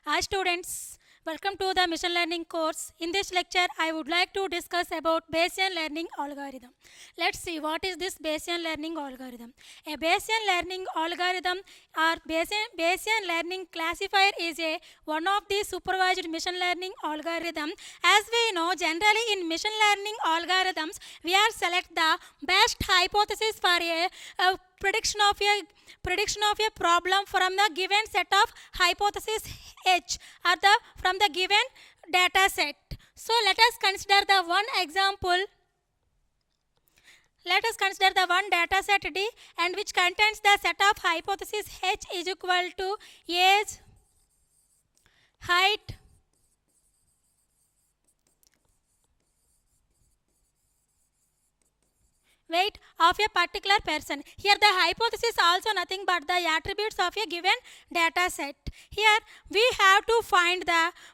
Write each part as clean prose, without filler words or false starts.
Hi students, welcome to the machine learning course. In this lecture, I would like to discuss about Bayesian learning algorithm. Let's see what is this Bayesian learning algorithm. A Bayesian learning algorithm or Bayesian learning classifier is one of the supervised machine learning algorithm. As we know, generally in machine learning algorithms, we are select the best hypothesis for a prediction of a problem from the given set of hypothesis H or from the given data set. So let us consider the one example. Let us consider the one data set D and which contains the set of hypothesis H is equal to age, height, weight of a particular person. Here the hypothesis also nothing but the attributes of a given data set. Here we have to find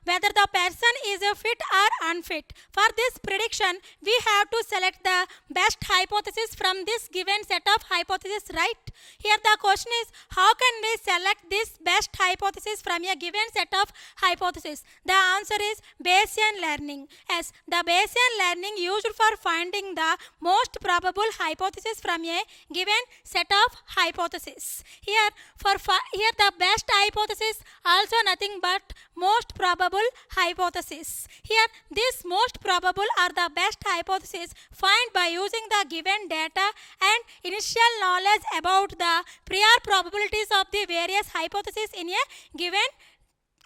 whether the person is a fit or unfit. For this prediction we have to select the best hypothesis from this given set of hypotheses, right? Here the question is, how can we select this best hypothesis from a given set of hypotheses? The answer is Bayesian learning. Yes, the Bayesian learning used for finding the most probable hypothesis from a given set of hypotheses. Here the best hypothesis also nothing but most probable hypothesis. Here this most probable or the best hypothesis find by using the given data and initial knowledge about the prior probabilities of the various hypotheses in a given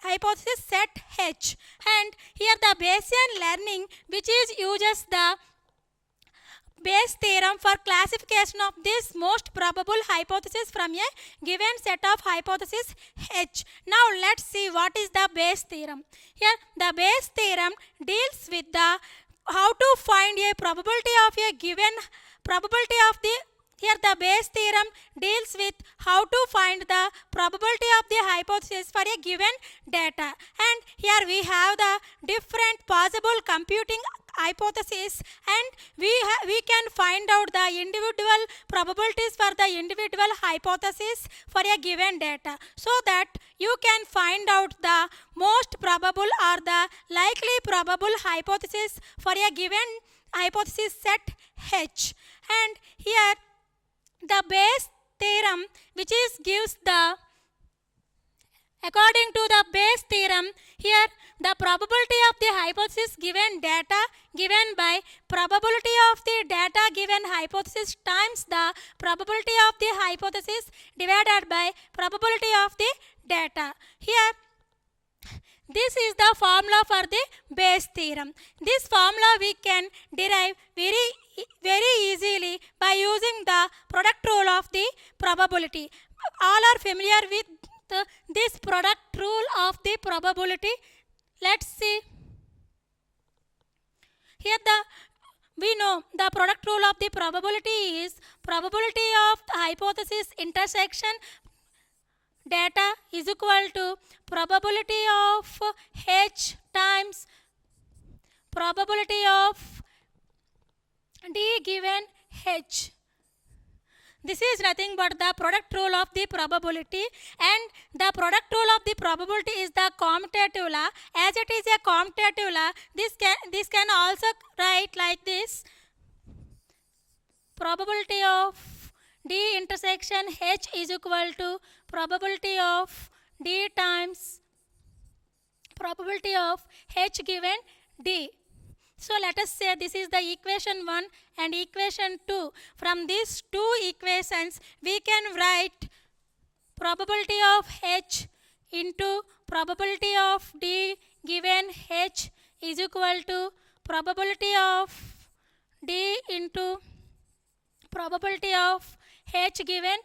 hypothesis set H. And here the Bayesian learning which is uses the Bayes theorem for classification of this most probable hypothesis from a given set of hypothesis H. Now let's see what is the Bayes theorem. Here the Bayes theorem deals with the how to find a probability of a given probability of the here the Bayes theorem deals with how to find the probability of the hypothesis for a given data, and here we have the different possible computing hypothesis and we can find out the individual probabilities for the individual hypothesis for a given data, so that you can find out the most probable or the likely probable hypothesis for a given hypothesis set H. And here the Bayes theorem which is gives the according to the Bayes theorem, here the probability of the hypothesis given data given by probability of the data given hypothesis times the probability of the hypothesis divided by probability of the data. Here this is the formula for the Bayes theorem. This formula we can derive very easily by using the product rule of the probability. All are familiar with this product rule of the probability. Let's see. Here we know the product rule of the probability is probability of the hypothesis intersection data is equal to probability of H times probability of D given H. This is nothing but the product rule of the probability, and the product rule of the probability is the commutative law. As it is a commutative law, this can also write like this: probability of D intersection H is equal to probability of D times probability of H given D. So let us say this is the equation 1 and equation 2. From these two equations we can write probability of H into probability of D given H is equal to probability of D into probability of H given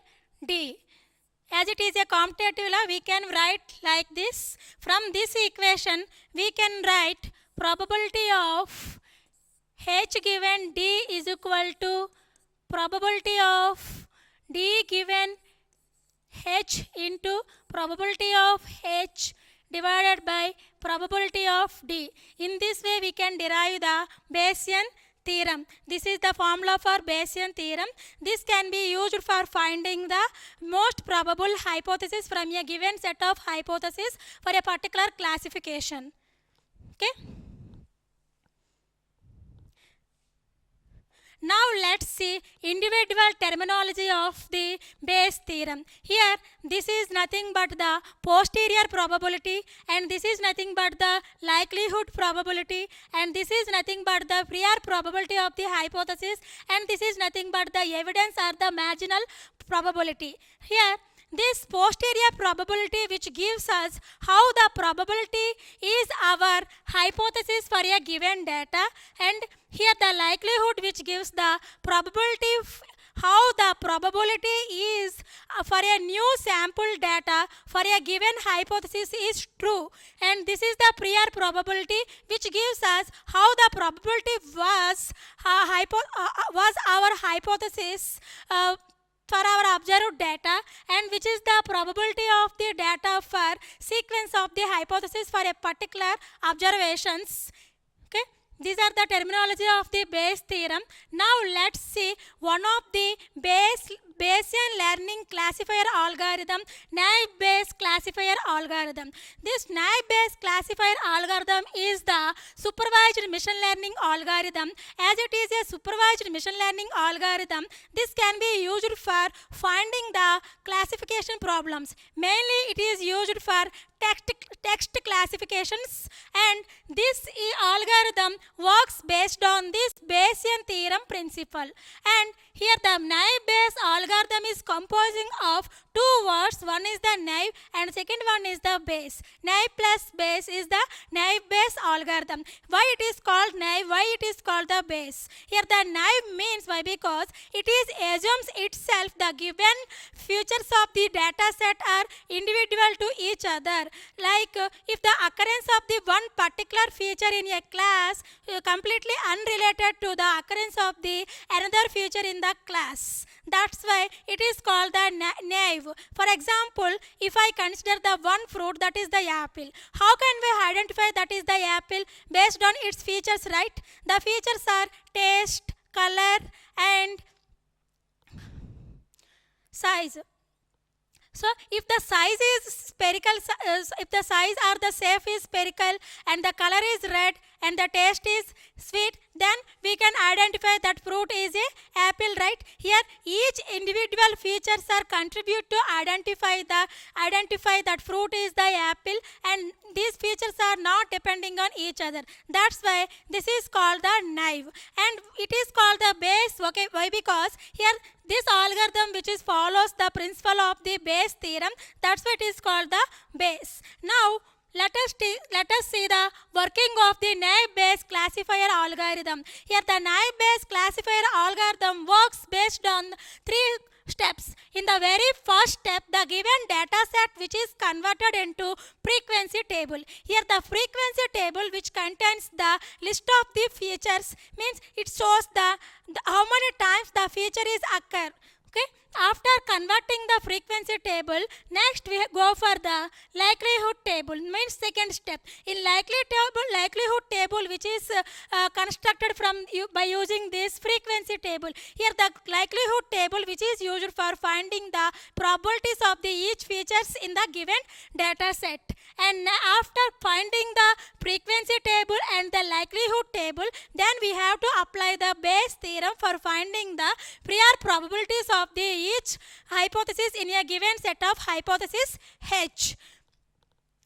D. As it is a commutative law, we can write like this. From this equation we can write probability of H given D is equal to probability of D given H into probability of H divided by probability of D. In this way we can derive the Bayesian theorem. This is the formula for Bayesian theorem. This can be used for finding the most probable hypothesis from a given set of hypotheses for a particular classification. Okay. Now let's see individual terminology of the Bayes theorem. Here this is nothing but the posterior probability, and this is nothing but the likelihood probability, and this is nothing but the prior probability of the hypothesis, and this is nothing but the evidence or the marginal probability. Here this posterior probability which gives us how the probability is our hypothesis for a given data, and here the likelihood which gives the probability how the probability is for a new sample data for a given hypothesis is true, and this is the prior probability which gives us how the probability was our hypothesis for our observed data, and which is the probability of the data for sequence of the hypothesis for a particular observations. Okay, these are the terminology of the Bayes theorem. Now let's see one of the Bayesian learning classifier algorithm, naive Bayes classifier algorithm. This naive Bayes classifier algorithm is the supervised machine learning algorithm. As it is a supervised machine learning algorithm, this can be used for finding the classification problems. Mainly it is used for text classifications, and this algorithm works based on this Bayesian theorem principle. And here the naive Bayes algorithm is composing of two words. One is the naive and second one is the Bayes. Naive plus Bayes is the naive Bayes algorithm. Why it is called naive? Why it is called the Bayes? Here the naive means why? Because it is assumes itself the given features of the data set are individual to each other. Like if the occurrence of the one particular feature in a class completely unrelated to the occurrence of the another feature in the class. That's why it is called the naive. For example, if I consider the one fruit, that is the apple, how can we identify that is the apple? Based on its features, right? The features are taste, color and size. So if the size is spherical, if the size or the shape is spherical and the color is red and the taste is sweet, then we can identify that fruit is a apple, right? Here each individual features are contribute to identify that fruit is the apple, and these features are not depending on each other. That's why this is called the naive, and it is called the Bayes. Okay, why? Because here this algorithm which is follows the principle of the Bayes theorem, that's why it is called the Bayes. Now let us see the working of the naive Bayes classifier algorithm. Here the naive Bayes classifier algorithm works based on three steps. In the very first step, the given data set which is converted into frequency table. Here the frequency table which contains the list of the features, means it shows the how many times the feature is occur. Okay. After converting the frequency table, next we go for the likelihood table, means second step. In likelihood table which is constructed by using this frequency table. Here the likelihood table which is used for finding the probabilities of the each features in the given data set. And after finding the frequency table and the likelihood table, then we have to apply the Bayes theorem for finding the prior probabilities of the each hypothesis in a given set of hypothesis H.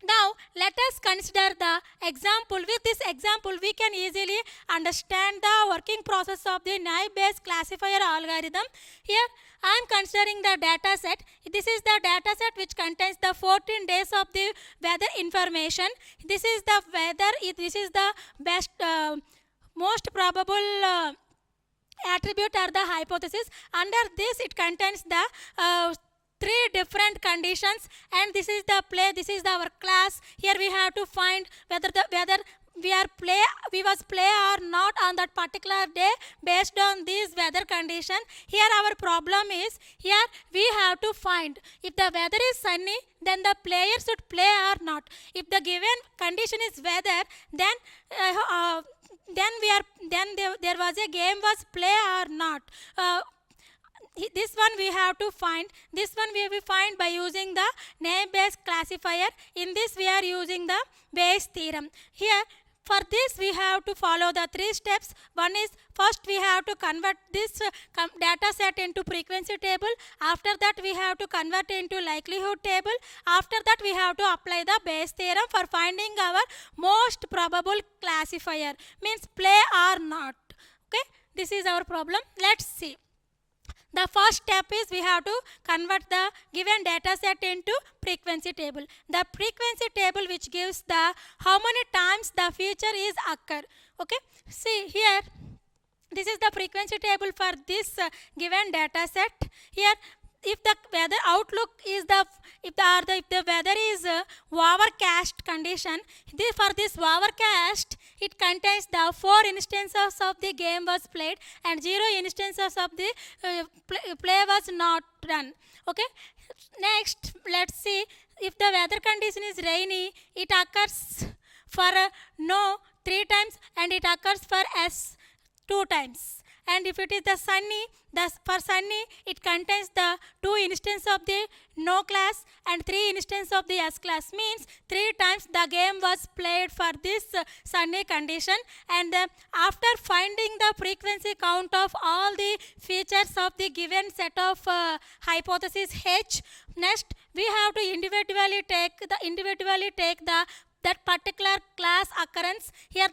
Now let us consider the example. With this example we can easily understand the working process of the naive Bayes classifier algorithm. Here I am considering the data set. This is the data set which contains the 14 days of the weather information. This is the weather. This is the best most probable attribute or the hypothesis. Under this it contains the three different conditions, and this is the play, this is our class. Here we have to find whether we was play or not on that particular day based on this weather condition. Here our problem is, here we have to find if the weather is sunny, then the player should play or not. If the given condition is weather, then there was a game was play or not. This one we have to find. This one we will find by using the name based classifier. In this we are using the Bayes theorem. Here for this we have to follow the three steps. One is, first we have to convert this data set into frequency table. After that we have to convert into likelihood table. After that we have to apply the Bayes theorem for finding our most probable classifier, means play or not. Okay, this is our problem. Let's see. The first step is we have to convert the given data set into frequency table. The frequency table which gives the how many times the feature is occur. Okay, see here, this is the frequency table for this given data set. Here, if the weather outlook is if the weather is overcast condition, for this overcast it contains the 4 instances of the game was played and 0 instances of the play was not done. Okay, next let's see, if the weather condition is rainy, it occurs for no 3 times and it occurs for S 2 times. And if it is the sunny, for sunny it contains the 2 instances of the no class and 3 instances of the S class, means 3 times the game was played for this sunny condition. And after finding the frequency count of all the features of the given set of hypothesis H, next we have to individually take that particular class occurrence. Here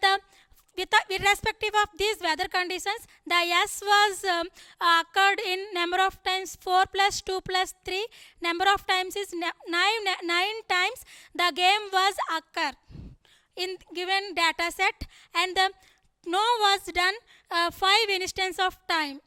irrespective of these weather conditions, the S was occurred in number of times 4 plus 2 plus 3. Number of times is 9 times the game was occur in given data set, and the no was done 5 instance of time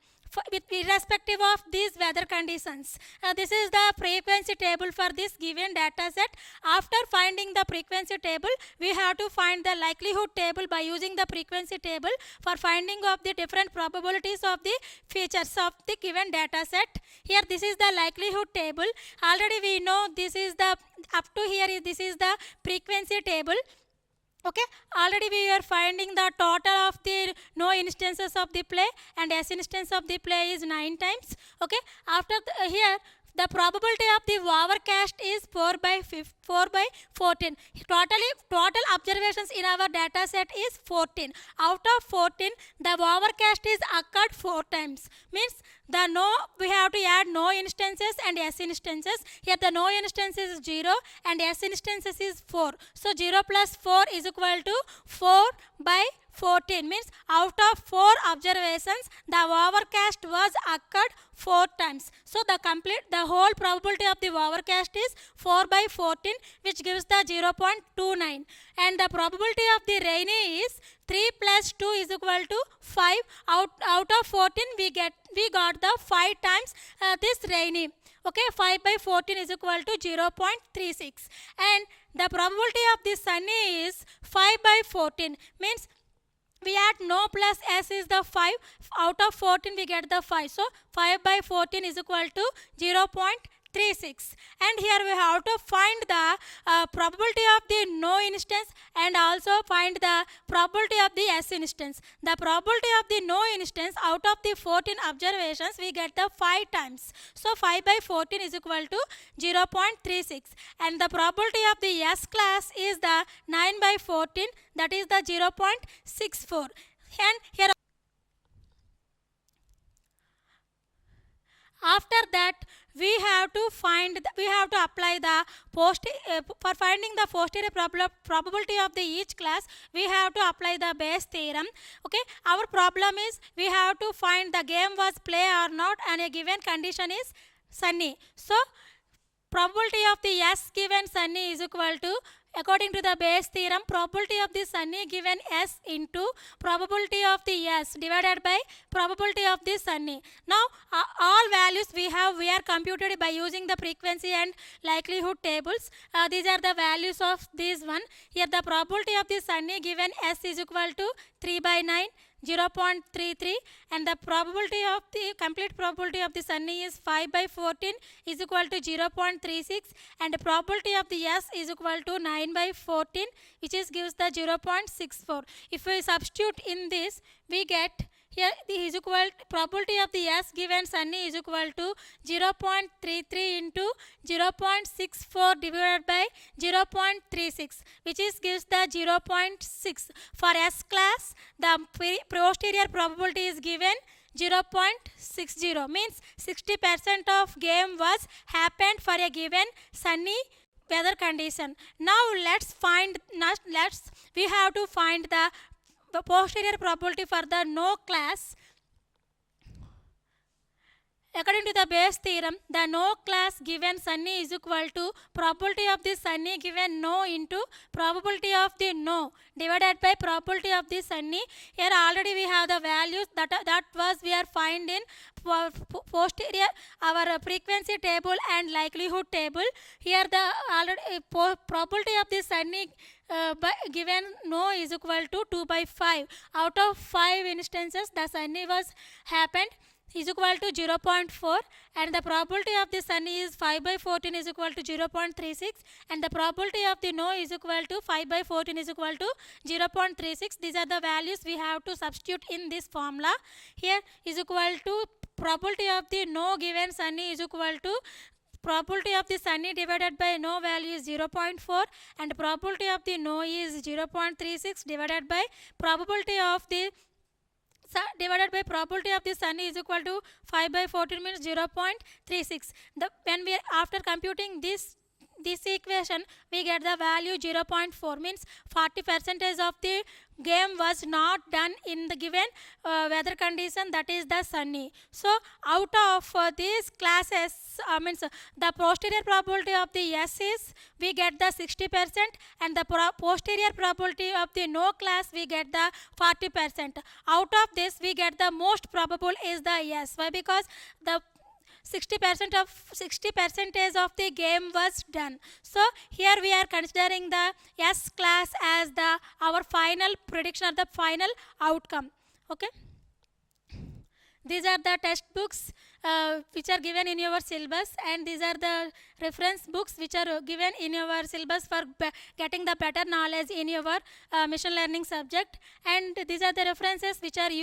with irrespective of these weather conditions. This is the frequency table for this given data set. After finding the frequency table, we have to find the likelihood table by using the frequency table for finding of the different probabilities of the features of the given data set. Here this is the likelihood table. Already we know this is the up to here this is the frequency table. Okay, already we are finding the total of the no instances of the play and S instance of the play is 9 times. Okay, after here the probability of the overcast is 4 by 14. Total observations in our data set is 14. Out of 14, the overcast is occurred 4 times. Means the no, we have to add no instances and S instances. Here the no instances is 0 and S instances is 4. So 0 plus 4 is equal to 4 by 14, means out of 4 observations the overcast was occurred 4 times. So the whole probability of the overcast is 4 by 14, which gives the 0.29, and the probability of the rainy is 3 plus 2 is equal to 5. Out of 14 we got the 5 times this rainy. Okay, 5 by 14 is equal to 0.36, and the probability of the sunny is 5 by 14, means we add no plus S is the 5. Out of 14 we get the 5. So 5 by 14 is equal to 0.36. And here we have to find the probability of the no instance and also find the probability of the S instance. The probability of the no instance, out of the 14 observations we get the 5 times. So 5 by 14 is equal to 0.36, and the probability of the S class is the 9 by 14, that is the 0.64. And here after that we have to apply the for finding the posterior probability of the each class, we have to apply the Bayes theorem. Okay, our problem is we have to find the game was play or not and a given condition is sunny. So probability of the S given sunny is equal to, according to the Bayes theorem, probability of the sunny given S into probability of the S divided by probability of the sunny. Now all values we are computed by using the frequency and likelihood tables. These are the values of this one. Here the probability of the sunny given S is equal to 3 by 9, 0.33, and the probability of the complete probability of the sunny is 5 by 14 is equal to 0.36, and the probability of the S is equal to 9 9 by 14, which is gives the 0.64. If we substitute in this, we get here the is equal probability of the S given Sunny is equal to 0.33 into 0.64 divided by 0.36, which is gives the 0.6. For S class, the posterior probability is given 0.60, means 60% of game was happened for a given sunny weather condition. Now we have to find the posterior probability for the no class. According to the Bayes theorem, the no class given sunny is equal to probability of the sunny given no into probability of the no divided by probability of the sunny. Here already we have the values that was we are find in posterior our frequency table and likelihood table. Here the already probability of the sunny given no is equal to 2 by 5. Out of 5 instances the sunny was happened is equal to 0.4, and the probability of the sunny is 5 by 14 is equal to 0.36, and the probability of the no is equal to 5 by 14 is equal to 0.36. These are the values we have to substitute in this formula. Here is equal to probability of the no given sunny is equal to probability of the sunny divided by no value is 0.4, and probability of the no is 0.36 divided by probability of the divided by probability of the sun is equal to 5 by 14 means 0.36. When we after computing this equation, we get the value 0.4, means 40% of the game was not done in the given weather condition, that is the sunny. So out of these classes, means the posterior probability of the S is we get the 60%, and the posterior probability of the no class we get the 40%. Out of this we get the most probable is the S. Why? Because the 60% of the game was done. So here we are considering the S class as our final prediction or the final outcome. Okay. These are the textbooks which are given in your syllabus, and these are the reference books which are given in your syllabus for getting the better knowledge in your machine learning subject, and these are the references which are